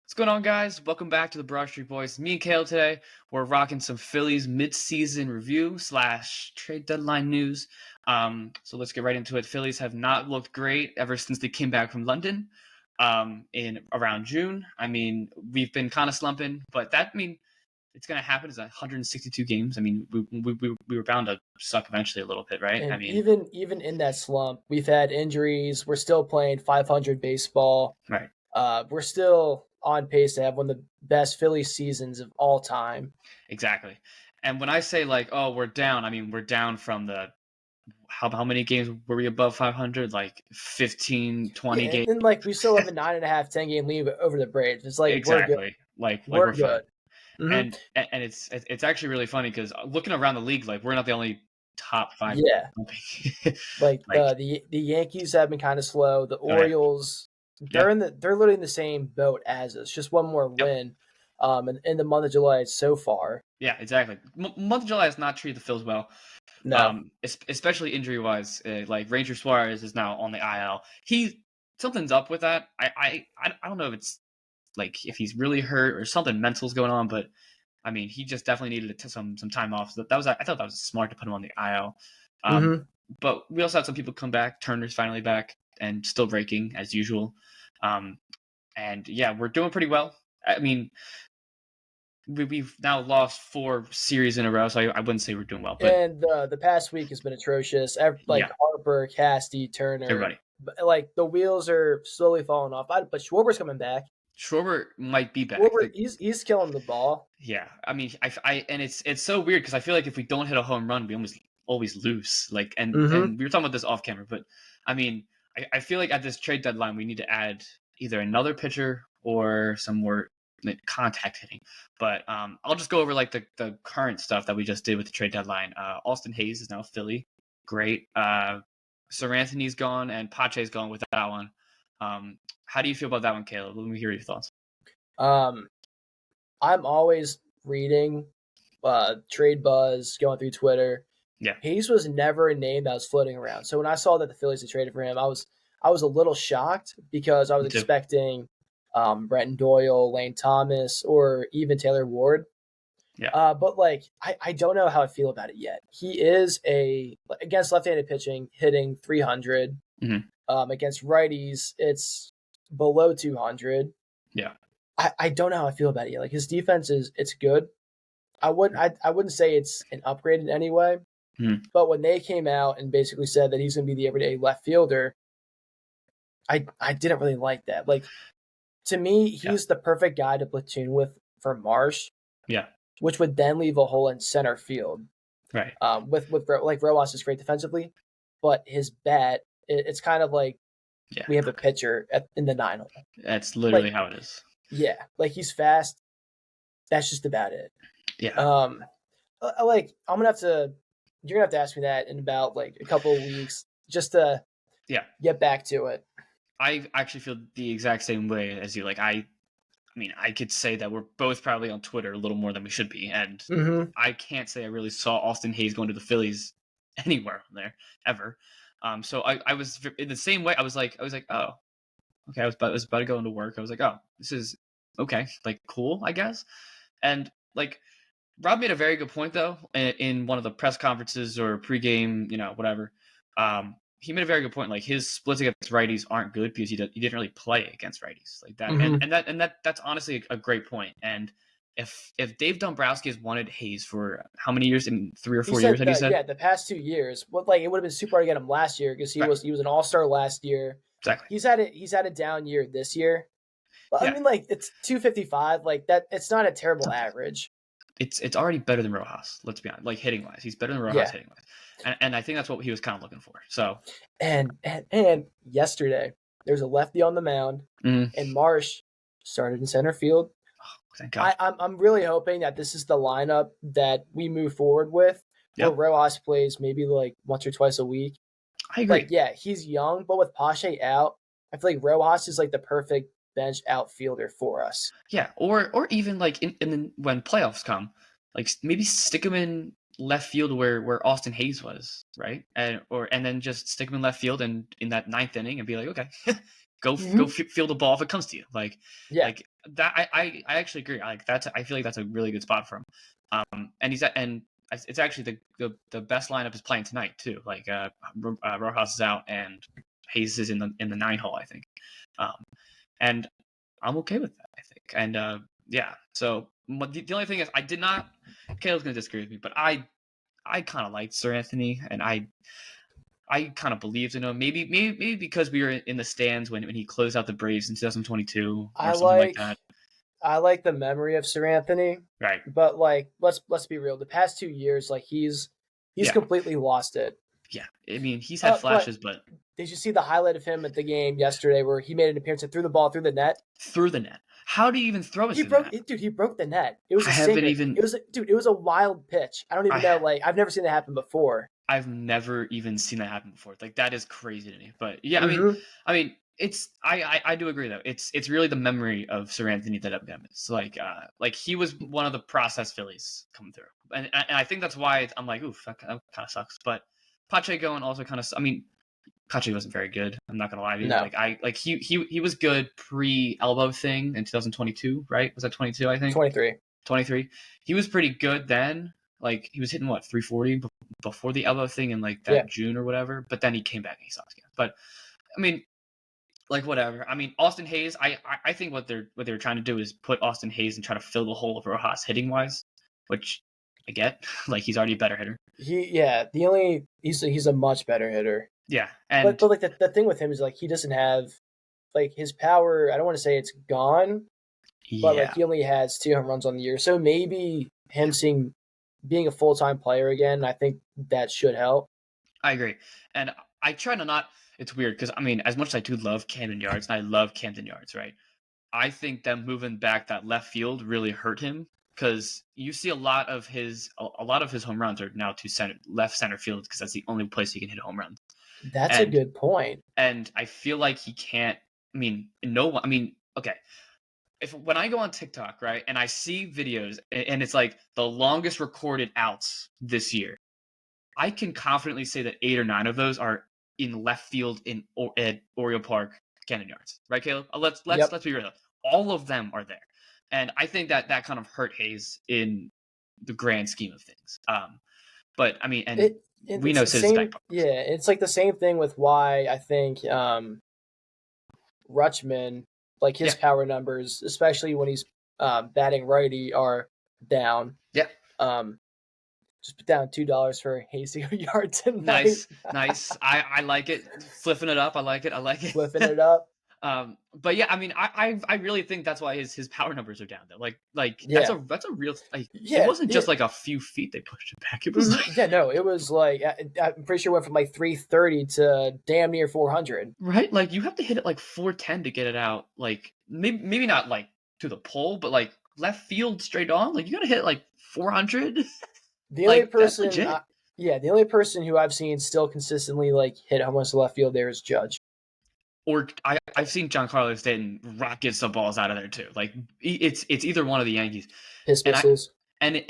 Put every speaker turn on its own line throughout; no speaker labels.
What's going on, guys? Welcome back to the Broad Street Boys. Me and Kale today. We're rocking some Phillies mid-season review / trade deadline news. So let's get right into it. Phillies have not looked great ever since they came back from London in around June. I mean, we've been kind of slumping, but it's going to happen. It's 162 games. I mean, we were bound to suck eventually a little bit, right? I
And
mean,
even in that slump, we've had injuries. We're still playing 500 baseball.
right.
We're still on pace to have one of the best Philly seasons of all time.
Exactly. And when I say like, oh, we're down, I mean, we're down from the how many games were we above 500? Like 15, 20
Yeah,
games.
and like we still have a 9.5, 10 game lead over the Braves. It's like we're good.
Exactly. Like
We're
we're fine.
good. hmm
And it's actually really funny because looking around the league, like we're not the only top five.
Yeah, like
Like,
the Yankees have been kind of slow. The
oh yeah,
Orioles,
yeah,
they're literally in the same boat as us. Just one more
yep,
win. In the month of July so far.
yeah, exactly. Month of July has not treated the Phils well.
No.
Especially injury wise. Like Ranger Suarez is now on the IL. Something's up with that. I don't know if it's like if he's really hurt or something mental's going on, but I mean, he just definitely needed some time off. So I thought that was smart to put him on the IL.
hmm
But we also had some people come back. Turner's finally back and still breaking as usual. And yeah, we're doing pretty well. I mean, we've now lost 4 series in a row, so I wouldn't say we're doing well, but
And the past week has been atrocious. Like
yeah,
Harper, Casty, Turner,
everybody.
like the wheels are slowly falling off. But Schwarber's coming back.
Schwarber might be back.
Schwarber, he's killing the ball.
Yeah, I mean, and it's so weird because I feel like if we don't hit a home run, we always lose. Like,
hmm
and we were talking about this off camera, but I mean, I feel like at this trade deadline we need to add either another pitcher or some more contact hitting. But I'll just go over like the current stuff that we just did with the trade deadline. Austin Hayes is now Philly, great. Sir Anthony's gone and Pache's gone with that one. How do you feel about that one, Caleb? Let me hear your thoughts.
Um, I'm always reading trade buzz, going through Twitter.
Yeah.
Hayes was never a name that was floating around. So when I saw that the Phillies had traded for him, I was a little shocked because I was
Me too.
expecting Brenton Doyle, Lane Thomas, or even Taylor Ward.
Yeah.
But like I don't know how I feel about it yet. He is against left-handed pitching, hitting 300.
Mm-hmm.
Against righties, it's below 200.
Yeah.
I don't know how I feel about it yet. Like his defense it's good. I wouldn't say it's an upgrade in any way.
Mm-hmm.
But when they came out and basically said that he's going to be the everyday left fielder, I didn't really like that. Like to me, he's the perfect guy to platoon with for Marsh.
Yeah.
Which would then leave a hole in center field.
Right.
With like Rojas is great defensively, but his bat, it's kind of like we have a pitcher in the 9 hole.
That's literally
like,
how it is.
Yeah, like he's fast. That's just about it.
Yeah.
Like you're gonna have to ask me that in about like a couple of weeks just to get back to it.
I actually feel the exact same way as you. Like I mean, I could say that we're both probably on Twitter a little more than we should be, and I can't say I really saw Austin Hayes going to the Phillies anywhere from there ever. So I was in the same way. I was like, oh, okay. I was about to go into work. I was like, oh, this is okay, like cool, I guess. And like Rob made a very good point though in one of the press conferences or pregame, whatever. He made a very good point. Like his splits against righties aren't good because he didn't really play against righties like that. And that's honestly a great point. And if Dave Dombrowski has wanted Hayes for how many years? In 3 or 4 years, had he said?
Yeah, the past 2 years. Well, like it would have been super hard to get him last year because he was an all-star last year.
Exactly.
He's had a down year this year. But I mean, like it's 255. Like that, it's not a terrible average.
It's already better than Rojas. Let's be honest. Like hitting wise, he's better than Rojas hitting wise, and I think that's what he was kind of looking for. So
and yesterday there's a lefty on the mound, and Marsh started in center field.
Oh, thank God.
I'm really hoping that this is the lineup that we move forward with. Where Rojas plays maybe like once or twice a week.
I agree.
Like yeah, he's young, but with Pache out, I feel like Rojas is like the perfect bench outfielder for us.
Yeah, or even like in when playoffs come, like maybe stick him in left field where Austin Hayes was, right? And then just stick him in left field and in that 9th inning and be like, okay, go field the ball if it comes to you. Like that. I actually agree. Like I feel like that's a really good spot for him. And it's actually the best lineup is playing tonight too. Like Rojas is out and Hayes is in the 9 hole, I think. And I'm okay with that, I think. And yeah, so the only thing is I did not. Caleb's gonna disagree with me, but I kind of liked Sir Anthony, and I kind of believed in him. Maybe because we were in the stands when he closed out the Braves in 2022 or something like that.
I like the memory of Sir Anthony,
right?
But like, let's be real. The past 2 years, like he's completely lost it.
Yeah, I mean he's had flashes, but
did you see the highlight of him at the game yesterday where he made an appearance and threw the ball through the net?
Through the net. How do you even throw it?
He broke the net. It was a singer. It was a wild pitch. I don't even know. Like I've never seen that happen before.
I've never even seen that happen before. Like that is crazy to me. But yeah, I mean, it's I do agree though. It's really the memory of Sir Anthony that I've got. It's like he was one of the process Phillies coming through, and I think that's why I'm like, oof, that kind of sucks. But Pache going also kind of. I mean, Pache wasn't very good. I'm not gonna lie to you.
No.
Like he was good pre elbow thing in 2022, right? Was that 22? I think
23.
23. He was pretty good then. Like he was hitting 340 before the elbow thing in like that June or whatever. But then he came back and he sucks again. But I mean, like whatever. I mean, Austin Hayes. I think what they're trying to do is put Austin Hayes and try to fill the hole of Rojas hitting wise, which I get. Like he's already a better hitter.
He's a much better hitter.
Yeah,
but like the thing with him is like he doesn't have like his power. I don't want to say it's gone, but like he only has 2 home runs on the year. So maybe him being a full-time player again, I think that should help.
I agree. And I try to not – it's weird because, I mean, as much as I do love Camden Yards, and I love Camden Yards, right? I think them moving back that left field really hurt him because you see a lot of his home runs are now to left center field because that's the only place he can hit home runs.
That's a good point.
And I feel like he can't – okay. When I go on TikTok, right, and I see videos and it's like the longest recorded outs this year, I can confidently say that 8 or 9 of those are in left field at Oriole Park, Camden Yards, right, Caleb? Let's be real. All of them are there, and I think that kind of hurt Hayes in the grand scheme of things. But I mean, and we know Sid's back.
Yeah, it's like the same thing with why I think Rutschman. Like his power numbers, especially when he's batting righty, are down.
Yeah.
Just put down $2 for Hasty Yard tonight.
Nice. I like it. Flipping it up. I like it.
Flipping it up.
But yeah, I mean, I really think that's why his power numbers are down though. That's a real. It wasn't just like a few feet they pushed it back. It was like
it was like I'm pretty sure it went from like 330 to damn near 400.
Right, like you have to hit it like 410 to get it out. Like maybe not like to the pole, but like left field straight on. Like you got to hit like 400.
The only person, the only person who I've seen still consistently like hit home runs to left field there is Judge.
Or I've seen Giancarlo Stanton rocket some balls out of there too. Like it's either one of the Yankees.
His missiles.
And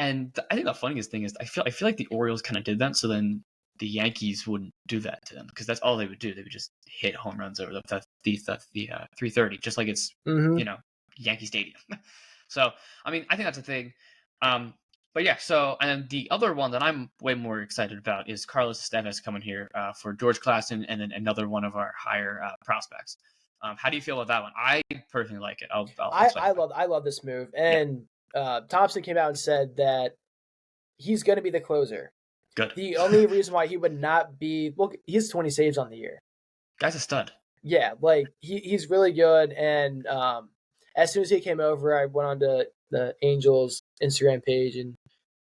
I think the funniest thing is I feel like the Orioles kind of did that, so then the Yankees wouldn't do that to them because that's all they would do. They would just hit home runs over the 330, just like it's Yankee Stadium. So I mean I think that's a thing. But yeah, so and the other one that I'm way more excited about is Carlos Estevez coming here for George Klassen and then another one of our higher prospects. How do you feel about that one? I personally like it.
I love this move. And Thompson came out and said that he's going to be the closer.
Good.
The only reason why he would not be he has 20 saves on the year.
Guy's a stud.
Yeah, like he's really good. And as soon as he came over, I went on to the Angels Instagram page and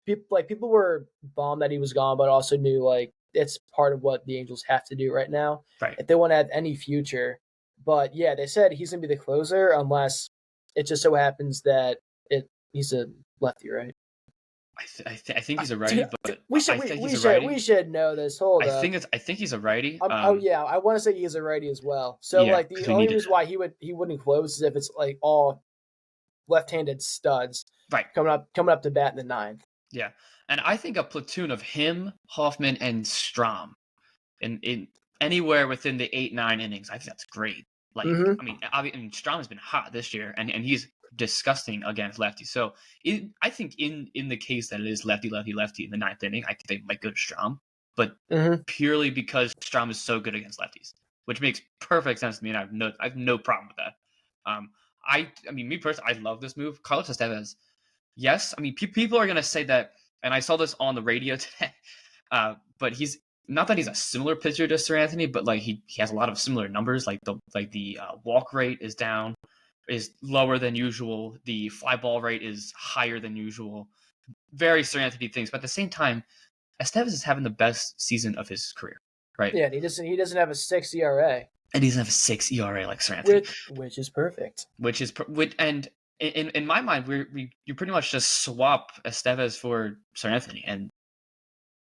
people were bummed that he was gone, but also knew like it's part of what the Angels have to do right now if they want to have any future. But yeah, they said he's gonna be the closer unless it just so happens that he's a lefty, right?
I think he's a righty, but
we should know this. Hold up.
I think he's a righty.
I want to say he's a righty as well. So like the only reason why he wouldn't close is if it's like all left-handed studs coming up to bat in the ninth.
Yeah, and I think a platoon of him, Hoffman, and Strom in anywhere within the 8-9 innings, I think that's great. Like, I mean, Strom has been hot this year, and he's disgusting against lefties. So I think in the case that it is lefty in the ninth inning, I think they might go to Strom, but purely because Strom is so good against lefties, which makes perfect sense to me, and I have no problem with that. I mean, me personally, I love this move. Carlos Estevez, yes. I mean, people are gonna say that, and I saw this on the radio today. But he's not that he's a similar pitcher to Sir Anthony, but like he has a lot of similar numbers. Like the walk rate is lower than usual. The fly ball rate is higher than usual. Very Sir Anthony things, but at the same time, Estevez is having the best season of his career, right?
Yeah, and he doesn't have a 6 ERA.
And he doesn't have a 6 ERA like Sir Anthony,
which is perfect.
And in my mind, you pretty much just swap Estevez for Sir Anthony, and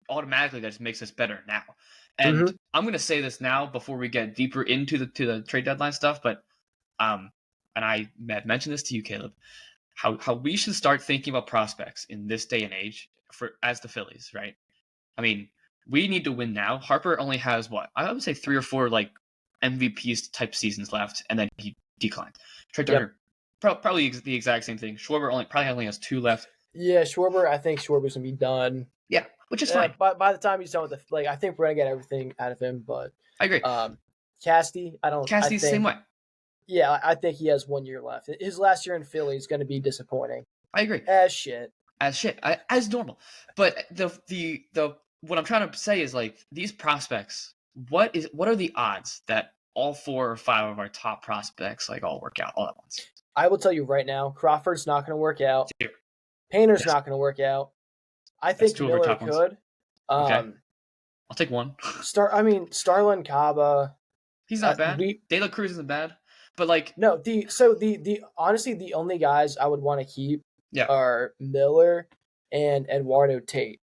automatically that just makes us better now. And I'm going to say this now before we get deeper into the trade deadline stuff, but and I mentioned this to you, Caleb, how we should start thinking about prospects in this day and age as the Phillies, right? I mean, we need to win now. Harper only has I would say 3 or 4 like MVPs type seasons left, and then he declined. Trey Turner, probably the exact same thing. Schwarber probably only has 2 left.
Yeah, I think Schwarber's gonna be done.
Yeah, which is fine.
By the time he's done with I think we're gonna get everything out of him. But
I agree.
Cassidy's
the same way.
Yeah, I think he has 1 year left. His last year in Philly is gonna be disappointing.
I agree.
As shit.
As normal. But the what I'm trying to say is like these prospects. What are the odds that all 4 or 5 of our top prospects like all work out all at once?
I will tell you right now, Crawford's not going to work out. Painter's not going to work out. I think Miller could.
Okay. I'll take one.
Starlin Caba.
He's not bad. De La Cruz isn't bad, but like
no. Honestly, the only guys I would want to keep are Miller and Eduardo Tate.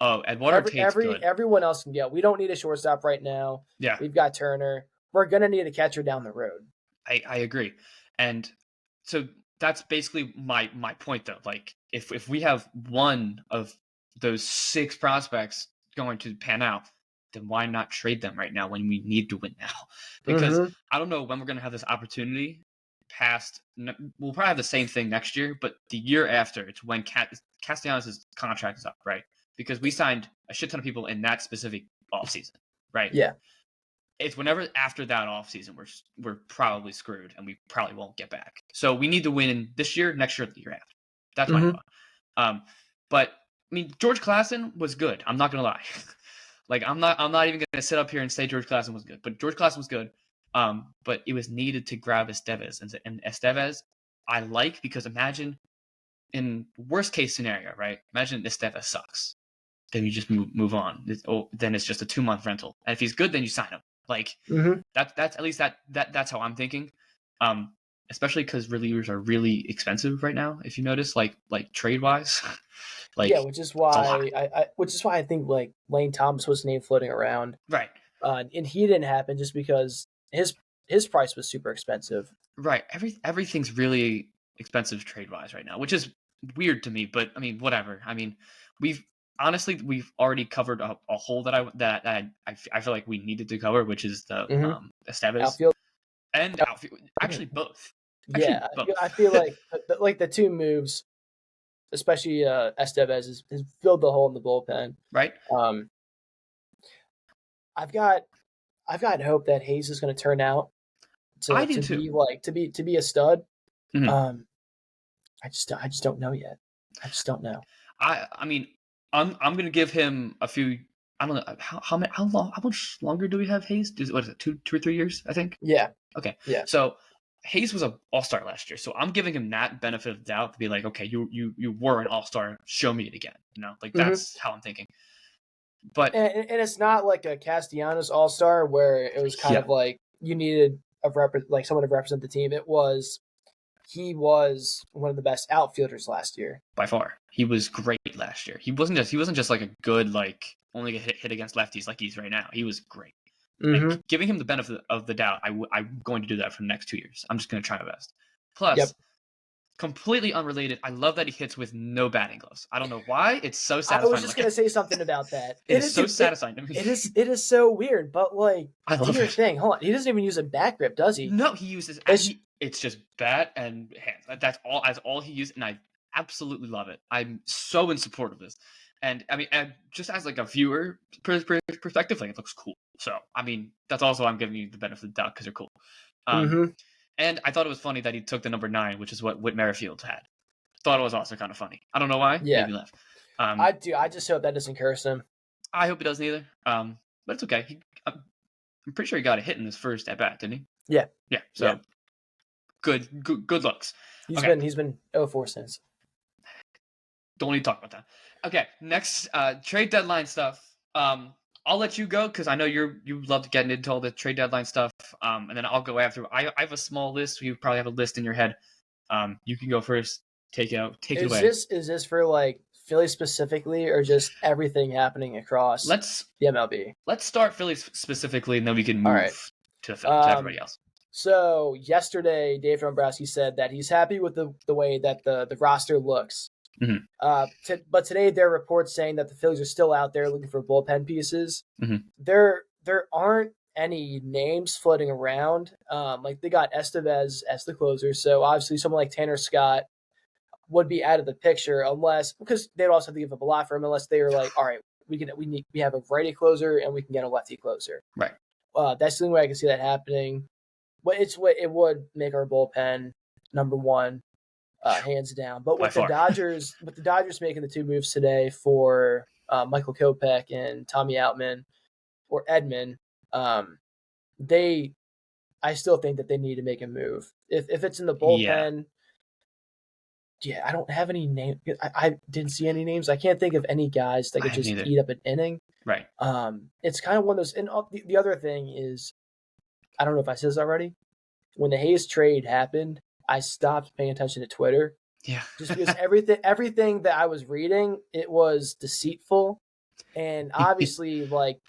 Oh, Eduardo Tate's good.
Everyone else can get. We don't need a shortstop right now.
Yeah,
we've got Turner. We're gonna need a catcher down the road.
I agree, and so that's basically my point though. Like if we have one of those 6 prospects going to pan out, then why not trade them right now when we need to win now? Because I don't know when we're gonna have this opportunity. We'll probably have the same thing next year, but the year after, it's when Castellanos' contract is up, right? Because we signed a shit ton of people in that specific offseason, right?
Yeah.
It's whenever after that offseason we're probably screwed and we probably won't get back. So we need to win this year, next year, the year after. That's my thought. But I mean, George Klassen was good. I'm not gonna lie. Like I'm not even gonna sit up here and say George Klassen was good, but George Klassen was good. But it was needed to grab Estevez, and Estevez I like because imagine in worst case scenario, right? Imagine Estevez sucks. Then you just move on. Then it's just a 2-month rental. And if he's good, then you sign him. Like that's at least that's how I'm thinking. Especially because relievers are really expensive right now. If you notice, like trade wise, like
yeah, which is why I think like Lane Thomas was name floating around,
right?
And he didn't happen just because his price was super expensive.
Right. Everything's really expensive trade wise right now, which is weird to me. But I mean, whatever. I mean, we've already covered a hole that I feel like we needed to cover, which is the Estevez
outfield
and outfield. Actually, both. Both.
I feel like the 2 moves, especially Estevez, has filled the hole in the bullpen.
Right.
I've got hope that Hayes is going to turn out to be a stud. I just don't know yet. I just don't know.
I mean, I'm going to give him a few. I don't know how much longer do we have Hayes? What is it? 2 or 3 years? I think.
Yeah.
Okay.
Yeah.
So Hayes was an all-star last year, so I'm giving him that benefit of the doubt to be like, okay, you were an all-star. Show me it again. Like that's how I'm thinking. But
and it's not like a Castellanos all-star where it was kind of like you needed someone to represent the team. He was one of the best outfielders last year.
By far. He was great last year. He wasn't just like a good, like only hit against lefties like he's right now. He was great. And giving him the benefit of the doubt, I'm going to do that for the next 2 years. I'm just going to try my best. Plus, completely unrelated. I love that he hits with no batting gloves. I don't know why. It's so
I
satisfying.
was just gonna say something about that.
It is so satisfying to me.
It is so weird, but like,
I love
do your
it.
thing. Hold on, he doesn't even use a back grip, does he?
No, he uses. It's just bat and hands. That's all. That's all he uses, and I absolutely love it. I'm so in support of this, and I mean, and just as like a viewer perspective, like it looks cool. So I mean, that's also I'm giving you the benefit of the doubt because they're cool.
Mm-hmm.
And I thought it was funny that he took the number 9, which is what Whit Merrifield had. Thought it was also kind of funny. I don't know why.
Yeah,
Made me laugh.
I do. I just hope that doesn't curse him.
I hope he doesn't either. But it's okay. I'm pretty sure he got a hit in his first at bat, didn't he?
Yeah.
Yeah. So
yeah.
Good looks.
He's been 0-4 since.
Don't need to talk about that. Okay, next trade deadline stuff. I'll let you go because I know you love to get into all the trade deadline stuff. And then I'll go after. I have a small list. You probably have a list in your head. You can go first. Take it away.
Is this for like Philly specifically, or just everything happening across the MLB?
Let's start Phillies specifically, and then we can move to everybody else.
So yesterday, Dave Dombrowski said that he's happy with the way that the roster looks.
Mm-hmm.
But today there are reports saying that the Phillies are still out there looking for bullpen pieces.
Mm-hmm.
There aren't any names floating around. Like they got Estevez as the closer, so obviously someone like Tanner Scott would be out of the picture because they'd also have to give up a lot for him unless they were like, all right, we have a righty closer and we can get a lefty closer.
Right.
That's the only way I can see that happening. But it would make our bullpen number one, hands down. But with the Dodgers making the 2 moves today for Michael Kopech and Tommy Outman or Edman, I still think that they need to make a move. If it's in the bullpen, yeah, I don't have any names. I didn't see any names. I can't think of any guys that could just eat up an inning.
Right.
It's kind of one of those. And the other thing is, I don't know if I said this already. When the Hayes trade happened, I stopped paying attention to Twitter.
Yeah.
Just because everything that I was reading, it was deceitful. And obviously, like,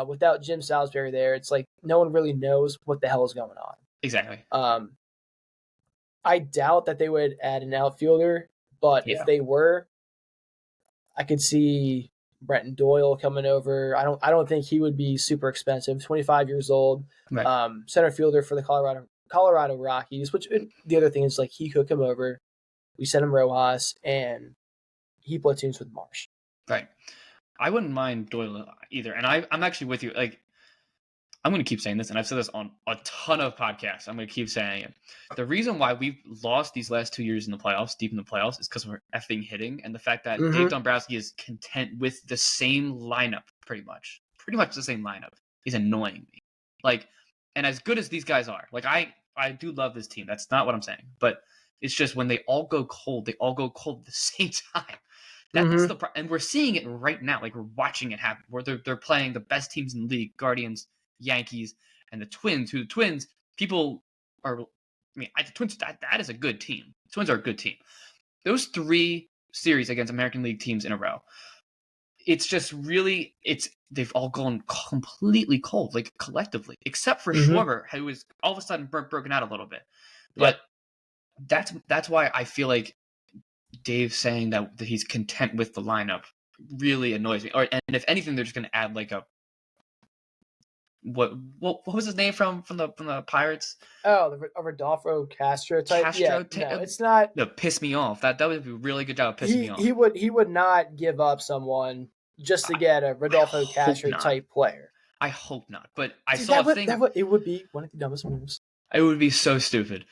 without Jim Salisbury there, it's like no one really knows what the hell is going on.
Exactly.
I doubt that they would add an outfielder, but if they were, I could see Brenton Doyle coming over. I don't think he would be super expensive. 25 years old,
right.
Center fielder for the Colorado Rockies. Which the other thing is, like, he could come over. We sent him Rojas, and he platoons with Marsh.
Right. I wouldn't mind Doyle either, and I'm actually with you. Like, I'm going to keep saying this, and I've said this on a ton of podcasts. I'm going to keep saying it. The reason why we've lost these last 2 years in the playoffs, deep in the playoffs, is because we're effing hitting, and the fact that Dave Dombrowski is content with the same lineup, pretty much the same lineup, is annoying me. Like, and as good as these guys are, like I do love this team. That's not what I'm saying, but it's just when they all go cold at the same time. That's and we're seeing it right now. Like, we're watching it happen. Where they're playing the best teams in the league, Guardians, Yankees, and the Twins. Who the Twins? People are. I mean, the Twins. That is a good team. The Twins are a good team. Those 3 series against American League teams in a row. It's just really. They've all gone completely cold, like collectively, except for Schwarber, who was all of a sudden broken out a little bit. But that's why I feel like Dave saying that he's content with the lineup really annoys me. And if anything, they're just going to add like a what was his name from the Pirates?
Oh, a Rodolfo Castro type. No, it's not.
No, piss me off. That would be a really good job of pissing me off.
He would not give up someone just to get a Rodolfo Castro type player.
I hope not. But I saw a thing.
It would be one of the dumbest moves.
It would be so stupid.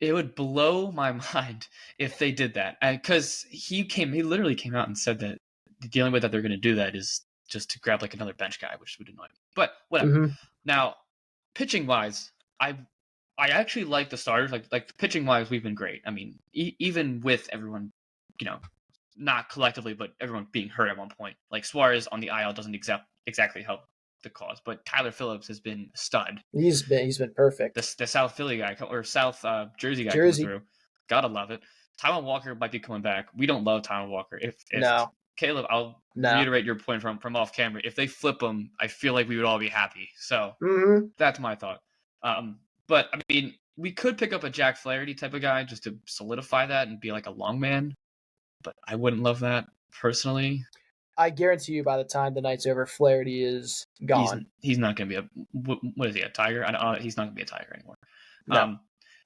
It would blow my mind if they did that. Because he literally came out and said that the only way that they're going to do that is just to grab like another bench guy, which would annoy me. But whatever. Now, pitching wise, I actually like the starters. Like the pitching wise, we've been great. I mean, even with everyone, not collectively, but everyone being hurt at one point. Like Suarez on the IL doesn't exactly help the cause, but Tyler Phillips has been a stud.
He's been perfect.
The South Philly guy or South Jersey guy comes through. Gotta love it. Taijuan Walker might be coming back. We don't love Taijuan Walker. If
no.
Caleb, I'll reiterate your point from off camera. If they flip him, I feel like we would all be happy. So that's my thought. But I mean, we could pick up a Jack Flaherty type of guy just to solidify that and be like a long man, but I wouldn't love that personally.
I guarantee you, by the time the night's over, Flaherty is gone.
He's not going to be what is he, a Tiger? He's not going to be a Tiger anymore.
No.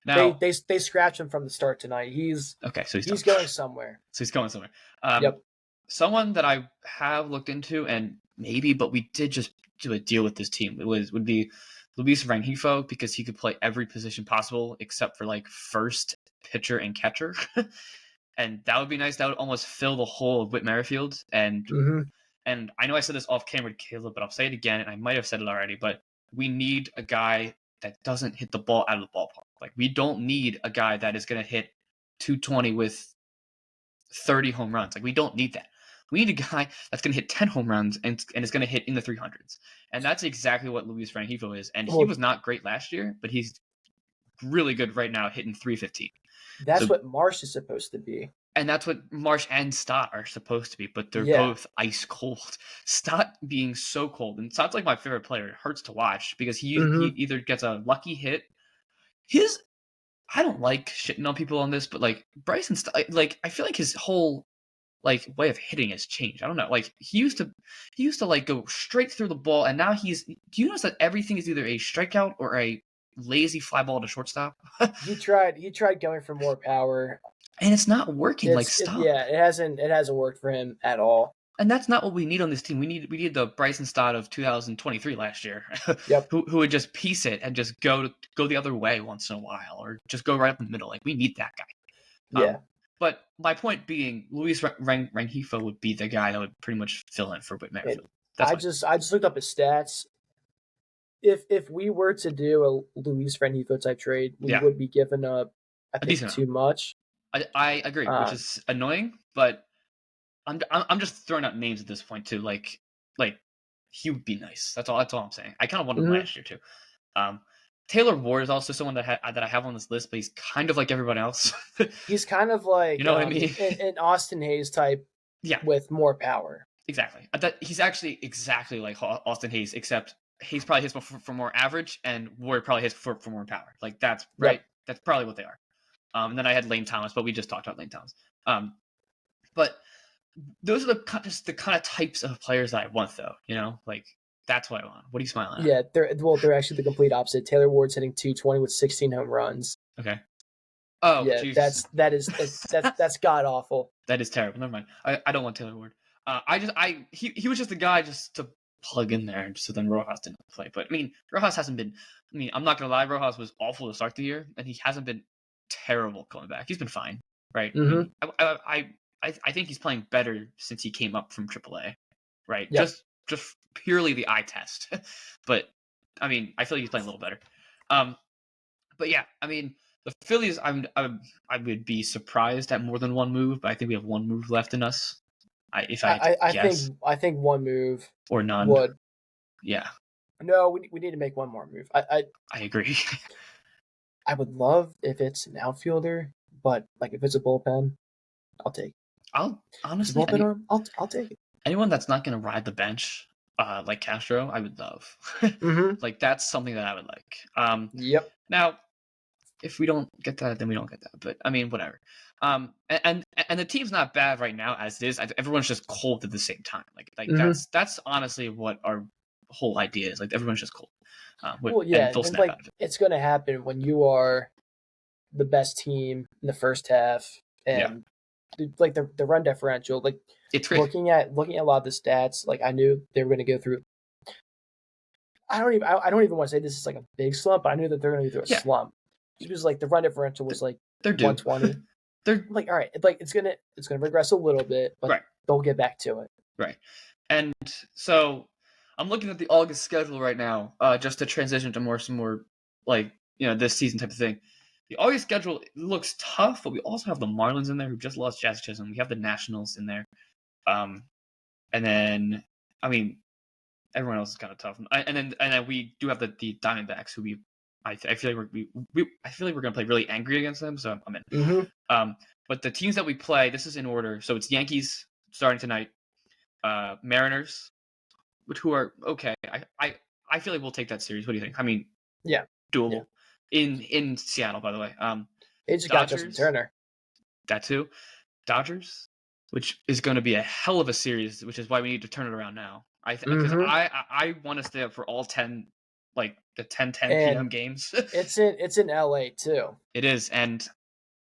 Now
they scratched him from the start tonight. He's going somewhere.
So he's going somewhere.
Yep.
Someone that I have looked into and maybe, but we did just do a deal with this team. Would be Luis Rengifo, because he could play every position possible except for like first, pitcher, and catcher. And that would be nice. That would almost fill the hole of Whit Merrifield. And I know I said this off camera to Caleb, but I'll say it again, and I might have said it already, but we need a guy that doesn't hit the ball out of the ballpark. Like, we don't need a guy that is going to hit 220 with 30 home runs. Like, we don't need that. We need a guy that's going to hit 10 home runs and is going to hit in the 300s. And that's exactly what Luis Rengifo is. And he was not great last year, but he's really good right now, hitting 315.
That's what Marsh is supposed to be.
And that's what Marsh and Stott are supposed to be, but they're both ice cold. Stott being so cold, and Stott's like my favorite player. It hurts to watch because he either gets a lucky hit. I don't like shitting on people on this, but like Bryson Stott, like I feel like his whole like way of hitting has changed. I don't know. Like he used to like go straight through the ball, and now do you notice that everything is either a strikeout or a lazy fly ball to shortstop?
He tried going for more power.
And it's not working like Stott.
It hasn't worked for him at all.
And that's not what we need on this team. We need the Bryson Stott of 2023 last year.
Yep.
who would just piece it and just go the other way once in a while, or just go right up in the middle. Like, we need that guy.
Yeah.
But my point being, Luis Rengifo would be the guy that would pretty much fill in for Whit Merrifield.
I just looked up his stats. If we were to do a Luis Rengifo type trade, we would be giving up, I think, too much.
I agree, which is annoying, but I'm just throwing out names at this point too. Like he would be nice. That's all I'm saying. I kind of wanted him last year too. Taylor Ward is also someone that I have on this list, but he's kind of like everyone else.
He's kind of like,
you know what I mean,
an Austin Hayes type, with more power.
Exactly. He's actually exactly like Austin Hayes, except Hayes probably hits for more average, and Ward probably hits for more power. Like, that's right. Yep. That's probably what they are. And then I had Lane Thomas, but we just talked about Lane Thomas. But those are the kind of types of players that I want, though. You know, like, that's what I want. What are you smiling at?
Yeah, they're actually the complete opposite. Taylor Ward's hitting 220 with 16 home runs.
Okay. Oh,
yeah,
geez.
that's god awful.
That is terrible. Never mind. I don't want Taylor Ward. He was just a guy just to plug in there, so then Rojas didn't play. But I mean, Rojas hasn't been. I mean, I'm not gonna lie, Rojas was awful to start the year, and he hasn't been terrible coming back. He's been fine, right?
Mm-hmm.
I think he's playing better since he came up from AAA, right?
Yep.
Just purely the eye test. But I mean, I feel like he's playing a little better. But yeah, I mean, the Phillies, I would be surprised at more than one move, but I think we have one move left in us. I
think one move
or none
would.
Yeah.
No, we need to make one more move. I
agree.
I would love if it's an outfielder, but like if it's a bullpen, I'll take it.
I'll honestly
I'll take it.
Anyone that's not going to ride the bench, like Castro, I would love.
Mm-hmm.
Like, that's something that I would like.
Yep.
Now, if we don't get that, then we don't get that. But I mean, whatever. And the team's not bad right now as it is. Everyone's just cold at the same time. Like
mm-hmm.
that's honestly what our whole idea is. Like, everyone's just cold.
And like, it's going to happen when you are the best team in the first half, and like the run differential. Like,
it's great.
Looking at a lot of the stats, like I knew they were going to go through. I don't even want to say this is like a big slump, but I knew that they're going to go through a slump. It was like the run differential was like 120.
They're
like, all right, like it's gonna regress a little bit, but they'll get back to it.
Right. And so I'm looking at the August schedule right now, just to transition to some more like, you know, this season type of thing. The August schedule looks tough, but we also have the Marlins in there, who just lost Jazz Chisholm. We have the Nationals in there. And then, I mean, everyone else is kind of tough. And then we do have the Diamondbacks, who I feel like we're gonna play really angry against them, so I'm in.
Mm-hmm.
But the teams that we play, this is in order. So it's Yankees starting tonight, Mariners, who are okay. I feel like we'll take that series. What do you think? I mean,
yeah,
doable. in Seattle, by the way.
They just got Justin
Dodgers,
Turner.
that too. Dodgers, which is going to be a hell of a series, which is why we need to turn it around now. Because I want to stay up for all 10, like the 10 p.m. games.
it's in LA too.
It is, and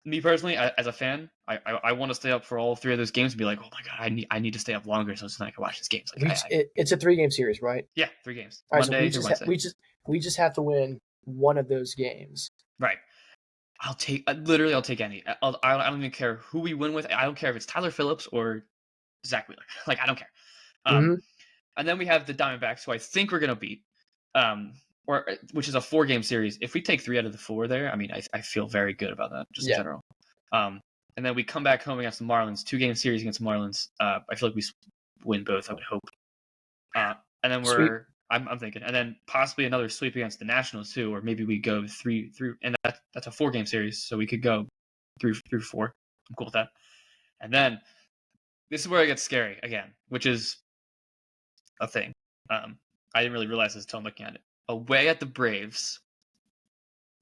me personally, as a fan, I want to stay up for all 3 of those games and be like, oh my god, I need to stay up longer so I can watch these games. Like,
it's a 3-game series, right?
Yeah, 3 games.
All right,
Monday
so
through Wednesday.
we just have to win one of those games.
Right. I'll take any. I don't even care who we win with. I don't care if it's Tyler Phillips or Zach Wheeler. Like, I don't care. And then we have the Diamondbacks, who I think we're gonna beat. Which is a 4-game series. If we take 3 out of the 4 there, I mean, I feel very good about that just in general. And then we come back home against the Marlins, 2-game series against the Marlins. I feel like we win both. I would hope. And then I'm thinking, and then possibly another sweep against the Nationals too, or maybe we go 3 through, and that's a 4-game series, so we could go 3 through 4. I'm cool with that. And then this is where it gets scary again, which is a thing. I didn't really realize this until I'm looking at it. Away at the Braves,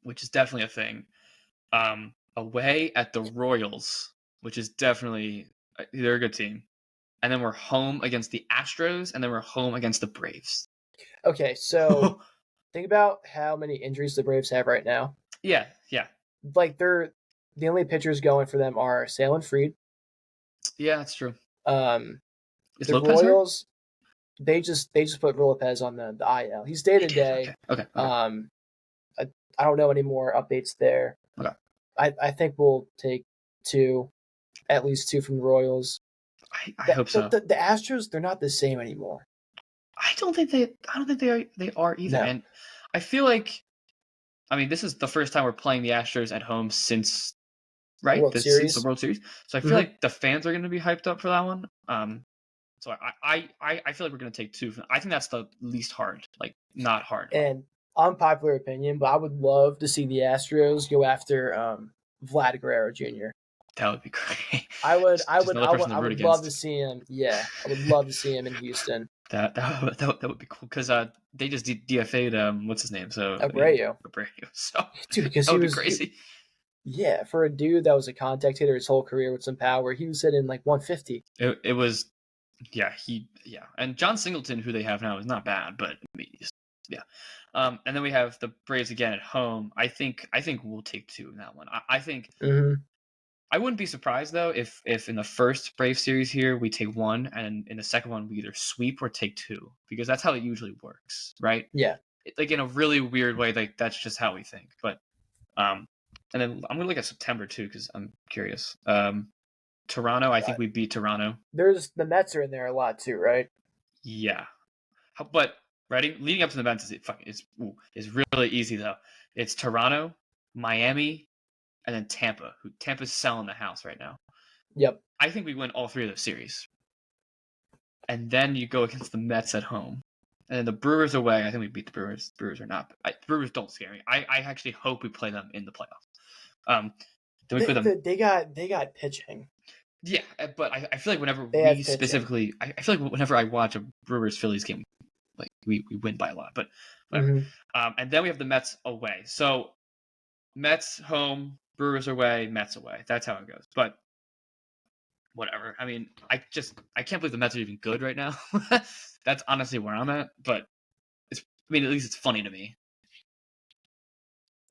which is definitely a thing. Away at the Royals, which is definitely, they're a good team. And then we're home against the Astros, and then we're home against the Braves.
Okay, so think about how many injuries the Braves have right now.
Yeah.
Like, the only pitchers going for them are Sale and Fried.
Yeah, that's true.
The
Lopez
Royals, they just put Lopez on the IL. He's day to day.
Okay.
I don't know any more updates there.
Okay.
I think we'll take at least 2 from the Royals.
I hope so.
The Astros, they're not the same anymore.
I don't think they are either. No. And I feel like, I mean, this is the first time we're playing the Astros at home since the World Series. So I feel like the fans are going to be hyped up for that one. So I feel like we're going to take 2. I think that's the least hard, like not hard.
And unpopular opinion, but I would love to see the Astros go after Vlad Guerrero Jr.
That would be great.
I would love to see him. Yeah, I would love to see him in Houston.
That would be cool because they just DFA'd what's his name? So
Abreu.
So
dude, because
that would be crazy.
Yeah, for a dude that was a contact hitter his whole career with some power, he was hitting like 150.
It was, and John Singleton, who they have now, is not bad, but yeah. And then we have the Braves again at home. I think we'll take 2 in that one. I think. I wouldn't be surprised though if in the first Brave series here we take 1, and in the second one we either sweep or take 2, because that's how it usually works, right?
Yeah.
Like in a really weird way, like that's just how we think. But and then I'm gonna look at September too because I'm curious. Toronto, I think we beat Toronto.
There's the Mets are in there a lot too, right?
Yeah, but leading up to the Mets is really easy though. It's Toronto, Miami, and then Tampa. Tampa's selling the house right now.
Yep.
I think we win all 3 of those series. And then you go against the Mets at home. And then the Brewers away, I think we beat the Brewers. Brewers are not. Brewers don't scare me. I actually hope we play them in the playoffs. Then we play them.
They got pitching.
Yeah, but I feel like whenever we specifically, I feel like whenever I watch a Brewers Phillies game, like we win by a lot. But whatever. And then we have the Mets away. So Mets home, Brewers away, Mets away. That's how it goes. But whatever. I mean, I can't believe the Mets are even good right now. That's honestly where I'm at. But at least it's funny to me.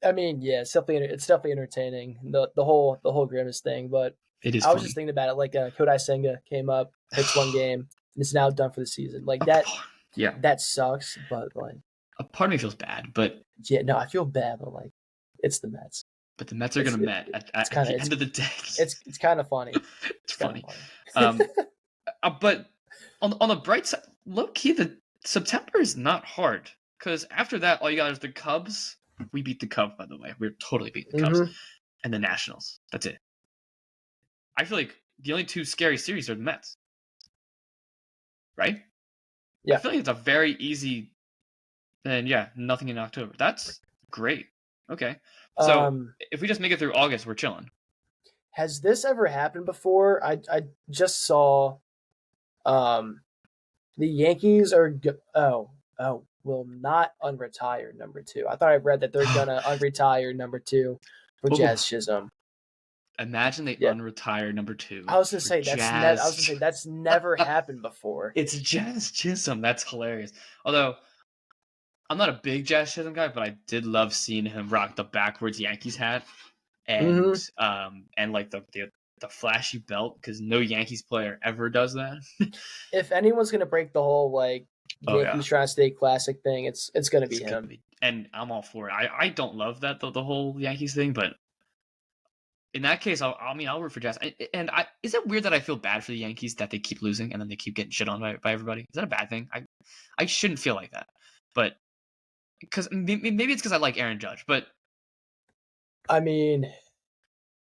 I mean, yeah, it's definitely entertaining, the whole Grimace thing. But
it is.
I was just thinking about it. Like Kodai Senga came up, pitched 1 game, and it's now done for the season. Like that. Yeah. That sucks. But like,
a part of me feels bad. But
yeah, no, I feel bad. But like, it's the Mets.
But the Mets are going to Met at the end of the day.
It's kind of funny.
It's funny. But on the bright side, low key, the September is not hard because after that, all you got is the Cubs. We beat the Cubs, by the way. We're totally beating the Cubs and the Nationals. That's it. I feel like the only 2 scary series are the Mets, right?
Yeah.
I feel like it's a very easy. And nothing in October. That's great. Okay. So if we just make it through August, we're chilling.
Has this ever happened before? I just saw the Yankees are will not unretire number 2. I thought I read that they're gonna unretire number 2 for Jazz Chisholm.
Imagine they unretire number 2.
I was gonna say that's never happened before.
It's Jazz Chisholm. That's hilarious. Although I'm not a big Jazz Chisholm guy, but I did love seeing him rock the backwards Yankees hat and like the flashy belt, because no Yankees player ever does that.
If anyone's gonna break the whole like Yankees trying to stay classic thing, it's gonna be him.
And I'm all for it. I don't love that the whole Yankees thing, but in that case, I'll root for Jazz. And is it weird that I feel bad for the Yankees that they keep losing and then they keep getting shit on by everybody? Is that a bad thing? I shouldn't feel like that, but because maybe it's because I like Aaron Judge, but
I mean,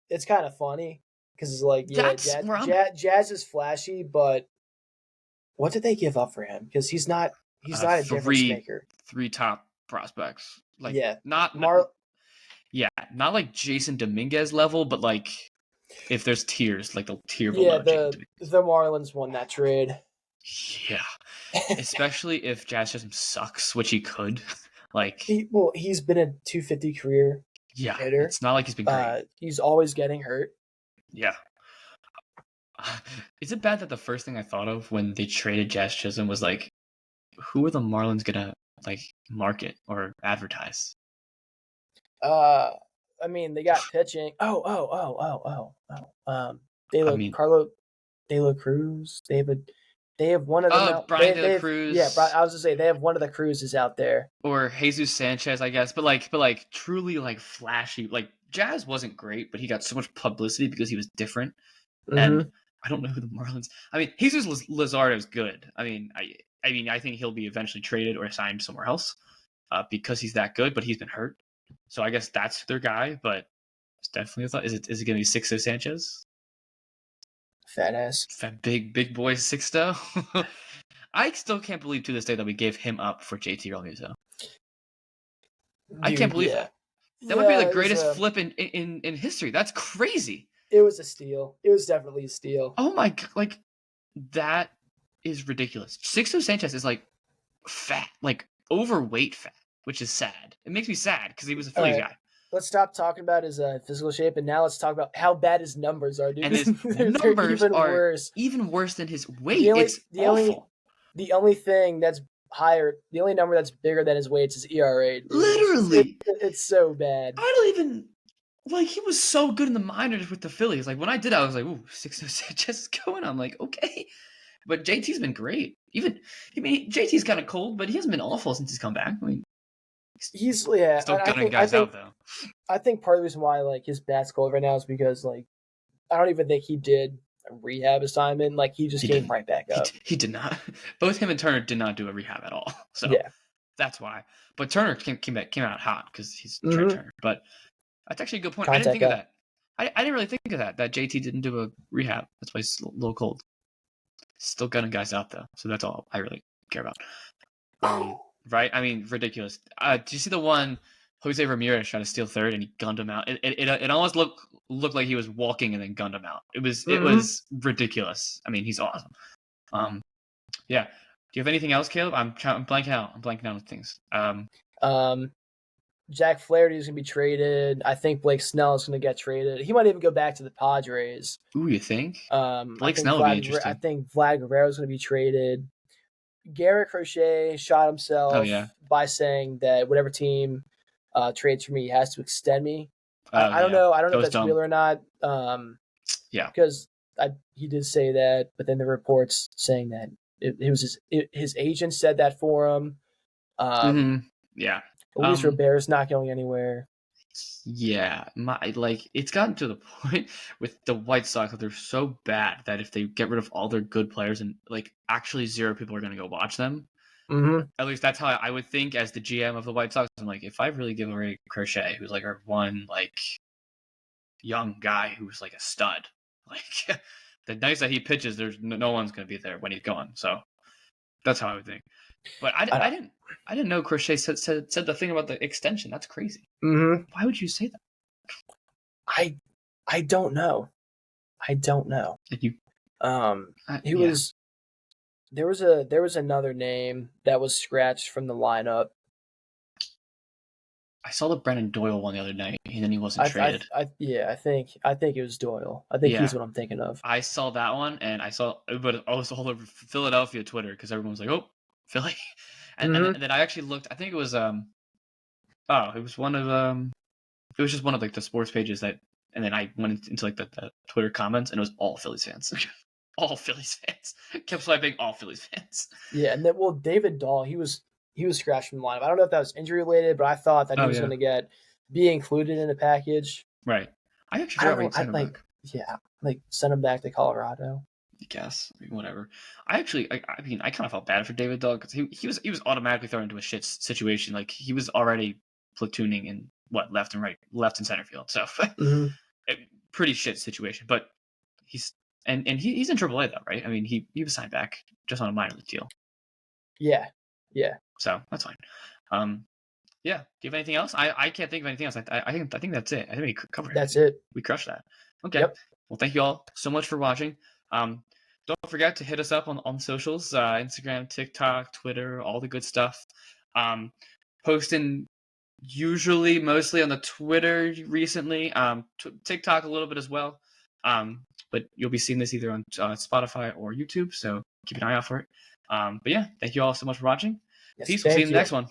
it's kind of funny because it's like, Jazz is flashy, but what did they give up for him? Because he's not a difference maker.
3 top prospects, like not like Jason Dominguez level, but like if there's tiers, like the tier below.
Yeah, the Marlins won that trade.
Yeah, especially if Jazz Chisholm sucks, which he could. Like
he's been a 250 career hitter.
It's not like he's been great.
He's always getting hurt.
Yeah. Is it bad that the first thing I thought of when they traded Jazz Chisholm was like, who are the Marlins gonna like market or advertise?
I mean, they got pitching. Carlo De La Cruz. They have one of them.
Brian De La Cruz.
Yeah, I was gonna say they have one of the Cruzes out there.
Or Jesus Sanchez, I guess. But like truly like flashy. Like Jazz wasn't great, but he got so much publicity because he was different. And I don't know who the Marlins. I mean, Jesus Luzardo is good. I mean, I think he'll be eventually traded or signed somewhere else because he's that good. But he's been hurt, so I guess that's their guy. But it's definitely a thought. Is it going to be Sixto Sanchez?
Fat ass.
Fat big boy Sixto. I still can't believe to this day that we gave him up for JT Realmuto. I can't believe that. That might be the greatest flip in history. That's crazy.
It was a steal. It was definitely a steal.
Oh my god, like that is ridiculous. Sixto Sanchez is like fat, like overweight fat, which is sad. It makes me sad because he was a Phillies guy.
Let's stop talking about his physical shape, and now let's talk about how bad his numbers are, dude.
And his numbers are even worse than his weight. It's awful.
The only thing that's higher, the only number that's bigger than his weight is ERA. Dude.
Literally.
It's so bad.
I don't even... Like, he was so good in the minors with the Phillies. Like, when I did, I was like, ooh, Sixto Sanchez is going. I'm like, okay. But JT's been great. JT's kind of cold, but he hasn't been awful since he's come back. I mean...
He's still
gunning guys out though.
I think part of the reason why like his bat's cold right now is because like I don't even think he did a rehab assignment. Like he came right back up.
He did not. Both him and Turner did not do a rehab at all. So that's why. But Turner came out hot because he's Trey Turner. But that's actually a good point. I didn't think of that. I didn't really think of that JT didn't do a rehab. That's why he's a little cold. Still gunning guys out though. So that's all I really care about. Right? I mean, ridiculous. Did you see the one Jose Ramirez trying to steal third and he gunned him out? It almost looked like he was walking and then gunned him out. It was ridiculous. I mean, he's awesome. Yeah. Do you have anything else, Caleb? I'm blanking out. I'm blanking out with things.
Jack Flaherty is going to be traded. I think Blake Snell is going to get traded. He might even go back to the Padres.
Ooh, you think? Blake Snell would be interesting.
I think Vlad Guerrero is going to be traded. Garrett Crochet shot himself by saying that whatever team trades for me has to extend me. I don't know. I don't know if that's real or not. Because he did say that, but then the reports saying that it was his agent said that for him. Luis Robert's not going anywhere.
Yeah, it's gotten to the point with the White Sox that they're so bad that if they get rid of all their good players and like actually 0 people are going to go watch them. At least that's how I would think as the GM of the White Sox. I'm like, if I really give away Crochet, who's like our one like young guy who's like a stud, like the nights that he pitches, there's no one's going to be there when he's gone. So that's how I would think. But I didn't know Crochet said the thing about the extension. That's crazy. Why would you say that?
I don't know. I don't know.
He
There was another name that was scratched from the lineup.
I saw the Brennan Doyle one the other night, and then he wasn't traded.
I think it was Doyle. I think
Yeah.
he's what I'm thinking of.
I saw that one, and I saw, but I was all over Philadelphia Twitter because everyone was like, "Oh, Philly," and then I actually looked. I think it was it was one of it was just one of like the sports pages that, and then I went into like the Twitter comments, and it was all Phillies fans, all Phillies fans. Kept swiping all Phillies fans.
Yeah, and then David Dahl, he was scratched from the lineup. I don't know if that was injury related, but I thought that he was going to be included in the package.
Right. I actually forgot we sent him back.
Yeah, like send him back to Colorado.
I guess, whatever. I mean, I kind of felt bad for David Dahl because he was automatically thrown into a shit situation. Like he was already platooning in left and center field. So pretty shit situation. But he's he's in AAA though, right? I mean, he was signed back just on a minor league deal.
Yeah.
So that's fine. Yeah. Do you have anything else? I can't think of anything else. I think that's it. I think we covered it.
That's it.
We crushed that. Okay.
Yep.
Well, thank you all so much for watching. Don't forget to hit us up on socials, Instagram, TikTok, Twitter, all the good stuff. Posting usually mostly on the Twitter recently, TikTok a little bit as well. But you'll be seeing this either on Spotify or YouTube, so keep an eye out for it. But yeah, thank you all so much for watching.
Yes,
Peace. We'll see you in the next one.